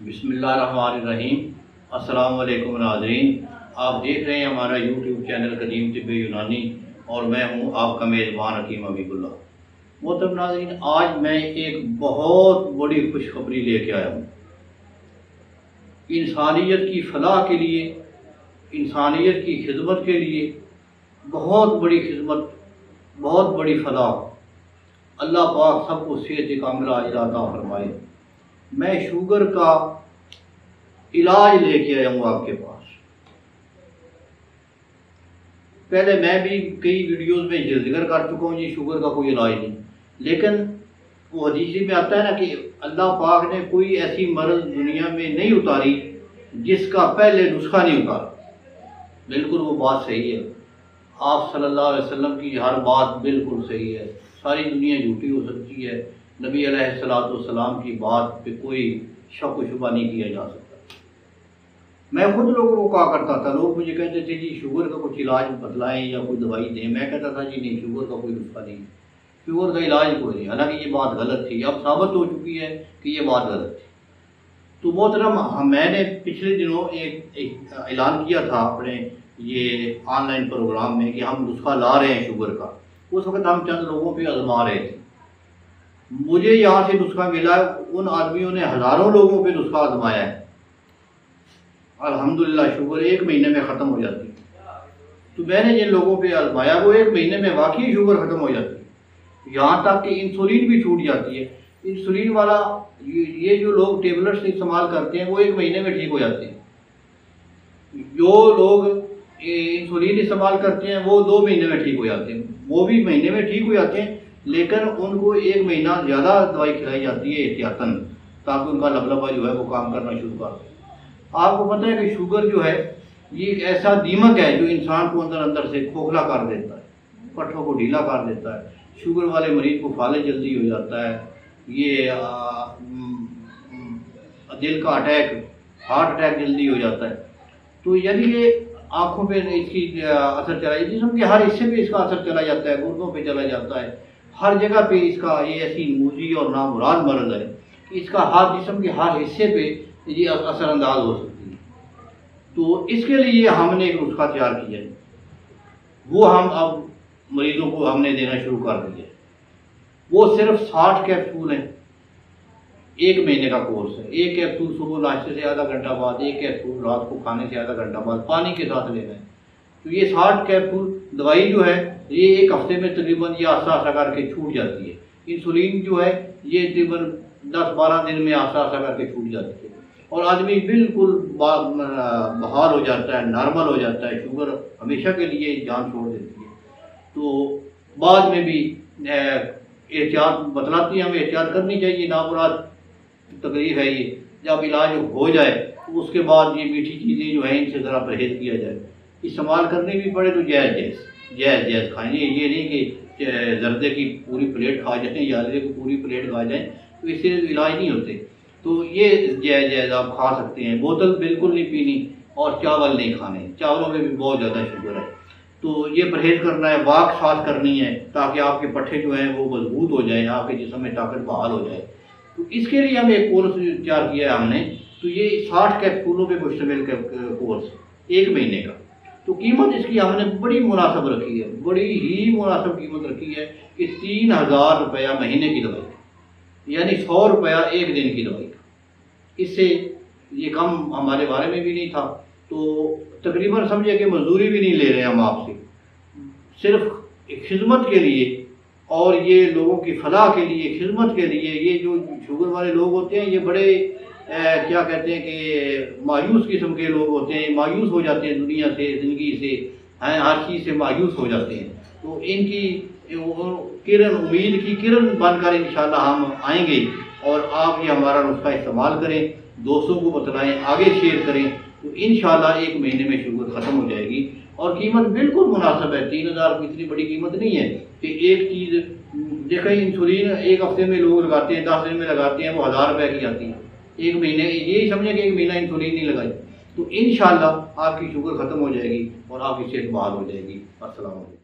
بسم اللہ الرحمن الرحیم۔ السلام علیکم ناظرین، آپ دیکھ رہے ہیں ہمارا یوٹیوب چینل قدیم طب یونانی اور میں ہوں آپ کا میزبان حکیم حبیب اللہ۔ محترم ناظرین، آج میں ایک بہت بڑی خوشخبری لے کے آیا ہوں۔ انسانیت کی فلاح کے لیے، انسانیت کی خدمت کے لیے بہت بڑی خدمت، بہت بڑی فلاح، اللہ پاک سب کو صحت کاملہ عطا فرمائے۔ میں شوگر کا علاج لے کے آیا ہوں آپ کے پاس۔ پہلے میں بھی کئی ویڈیوز میں یہ ذکر کر چکا ہوں، یہ شوگر کا کوئی علاج نہیں، لیکن وہ حدیث میں آتا ہے نا کہ اللہ پاک نے کوئی ایسی مرض دنیا میں نہیں اتاری جس کا پہلے نسخہ نہیں اتارا۔ بالکل وہ بات صحیح ہے، آپ صلی اللہ علیہ وسلم کی ہر بات بالکل صحیح ہے، ساری دنیا جھوٹی ہو سکتی ہے، نبی علیہ السلام کی بات پہ کوئی شک و شبہ نہیں کیا جا سکتا۔ میں خود لوگوں کو کہا کرتا تھا، لوگ مجھے کہتے تھے جی شوگر کا کچھ علاج بتلائیں یا کوئی دوائی دیں، میں کہتا تھا جی نہیں، شوگر کا کوئی نسخہ نہیں، شوگر کا علاج کوئی نہیں، حالانکہ یہ بات غلط تھی، اب ثابت ہو چکی ہے کہ یہ بات غلط تھی۔ تو محترم، میں نے پچھلے دنوں ایک اعلان کیا تھا اپنے یہ آن لائن پروگرام میں کہ ہم نسخہ لا رہے ہیں شوگر کا۔ اس وقت ہم چند لوگوں پہ آزما رہے تھے، مجھے یہاں سے نسخہ ملا، ان آدمیوں نے ہزاروں لوگوں پہ نسخہ آزمایا ہے، الحمدللہ شوگر ایک مہینے میں ختم ہو جاتی ہے۔ تو میں نے جن لوگوں پہ آزمایا وہ ایک مہینے میں واقعی شوگر ختم ہو جاتی ہے، یہاں تک کہ انسولین بھی چھوٹ جاتی ہے۔ انسولین والا یہ جو لوگ ٹیبلٹس استعمال کرتے ہیں وہ ایک مہینے میں ٹھیک ہو جاتے ہیں، جو لوگ انسولین استعمال کرتے ہیں وہ 2 مہینے میں ٹھیک ہو جاتے ہیں، وہ بھی مہینے میں ٹھیک ہو جاتے ہیں، لیکن ان کو 1 مہینہ زیادہ دوائی کھلائی جاتی ہے احتیاطاً، تاکہ ان کا لبلبہ جو ہے وہ کام کرنا شروع کر دے۔ آپ کو پتہ ہے کہ شوگر جو ہے یہ ایک ایسا دیمک ہے جو انسان کو اندر سے کھوکھلا کر دیتا ہے، پٹھوں کو ڈھیلا کر دیتا ہے، شوگر والے مریض کو فالج جلدی ہو جاتا ہے، یہ دل کا اٹیک، ہارٹ اٹیک جلدی ہو جاتا ہے۔ تو یعنی یہ آنکھوں پہ اس کی اثر چلا جاتا ہے، جسم کے ہر حصے پہ اس کا اثر چلا جاتا ہے، گردوں پہ چلا جاتا ہے، ہر جگہ پہ اس کا یہ ایسی موذی اور نامراد مرض ہے کہ اس کا ہر جسم کے ہر حصے پہ یہ اثر انداز ہو سکتی ہے۔ تو اس کے لیے ہم نے ایک نسخہ تیار کیا ہے، وہ ہم اب مریضوں کو ہم نے دینا شروع کر دیا ہے۔ وہ صرف 60 کیپسول ہیں، 1 مہینے کا کورس ہے، 1 کیپسول صبح ناشتے سے آدھا گھنٹہ بعد، 1 کیپسول رات کو کھانے سے آدھا گھنٹہ بعد پانی کے ساتھ لینا ہے۔ تو یہ 60 کیپسول دوائی جو ہے یہ 1 ہفتے میں تقریباً یہ آہستہ آہستہ کر کے چھوٹ جاتی ہے۔ انسولین جو ہے یہ تقریباً 10-12 دن میں آہستہ آہستہ کر کے چھوٹ جاتی ہے، اور آدمی بالکل بحال ہو جاتا ہے، نارمل ہو جاتا ہے، شوگر ہمیشہ کے لیے جان چھوڑ دیتی ہے۔ تو بعد میں بھی احتیاط بتلاتی ہیں، ہمیں احتیاط کرنی چاہیے، نامراد تکلیف ہے یہ، جب علاج ہو جائے تو اس کے بعد یہ میٹھی چیزیں جو ہیں ان سے ذرا پرہیز کیا جائے، استعمال کرنی بھی پڑے تو جائز کھائیں، یہ نہیں کہ زردے کی پوری پلیٹ کھا جائیں یا ادرک کی پوری پلیٹ کھا جائیں، تو اس سے علاج نہیں ہوتے۔ تو یہ جائز آپ کھا سکتے ہیں، بوتل بالکل نہیں پینی، اور چاول نہیں کھانے، چاولوں میں بھی بہت زیادہ شوگر ہے، تو یہ پرہیز کرنا ہے، واک ساتھ کرنی ہے تاکہ آپ کے پٹھے جو ہیں وہ مضبوط ہو جائیں، آپ کے جسم میں طاقت بحال ہو جائے۔ تو اس کے لیے ہم ایک کورس تیار کیا ہے ہم نے، تو یہ 60 کیپسولوں پہ مشتمل کورس 1 مہینے کا۔ تو قیمت اس کی ہم نے بڑی مناسب رکھی ہے، بڑی ہی مناسب قیمت رکھی ہے کہ 3000 روپیہ مہینے کی دوائی کا، یعنی 100 روپیہ 1 دن کی دوائی کا، اس سے یہ کم ہمارے بارے میں بھی نہیں تھا۔ تو تقریباً سمجھے کہ مزدوری بھی نہیں لے رہے ہم آپ سے، صرف خدمت کے لیے اور یہ لوگوں کی فلاح کے لیے، خدمت کے لیے۔ یہ جو شوگر والے لوگ ہوتے ہیں یہ بڑے کیا کہتے ہیں کہ مایوس قسم کے لوگ ہوتے ہیں، مایوس ہو جاتے ہیں دنیا سے، زندگی سے، ہر چیز سے مایوس ہو جاتے ہیں۔ تو ان کی کرن، امید کی کرن بن کر انشاءاللہ ہم آئیں گے، اور آپ یہ ہمارا نسخہ استعمال کریں، دوستوں کو بتلائیں، آگے شیئر کریں، تو انشاءاللہ 1 مہینے میں شوگر ختم ہو جائے گی۔ اور قیمت بالکل مناسب ہے، 3000 کی اتنی بڑی قیمت نہیں ہے کہ ایک چیز دیکھیں، انسولین 1 ہفتے میں لوگ لگاتے ہیں، 10 دن میں لگاتے ہیں، وہ 1000 روپے کی آتی ہے، 1 مہینے یہی سمجھیں کہ 1 مہینہ انسولین نہیں لگائی، تو انشاءاللہ آپ کی شوگر ختم ہو جائے گی اور آپ کی صحت بحال ہو جائے گی۔ السلام علیکم۔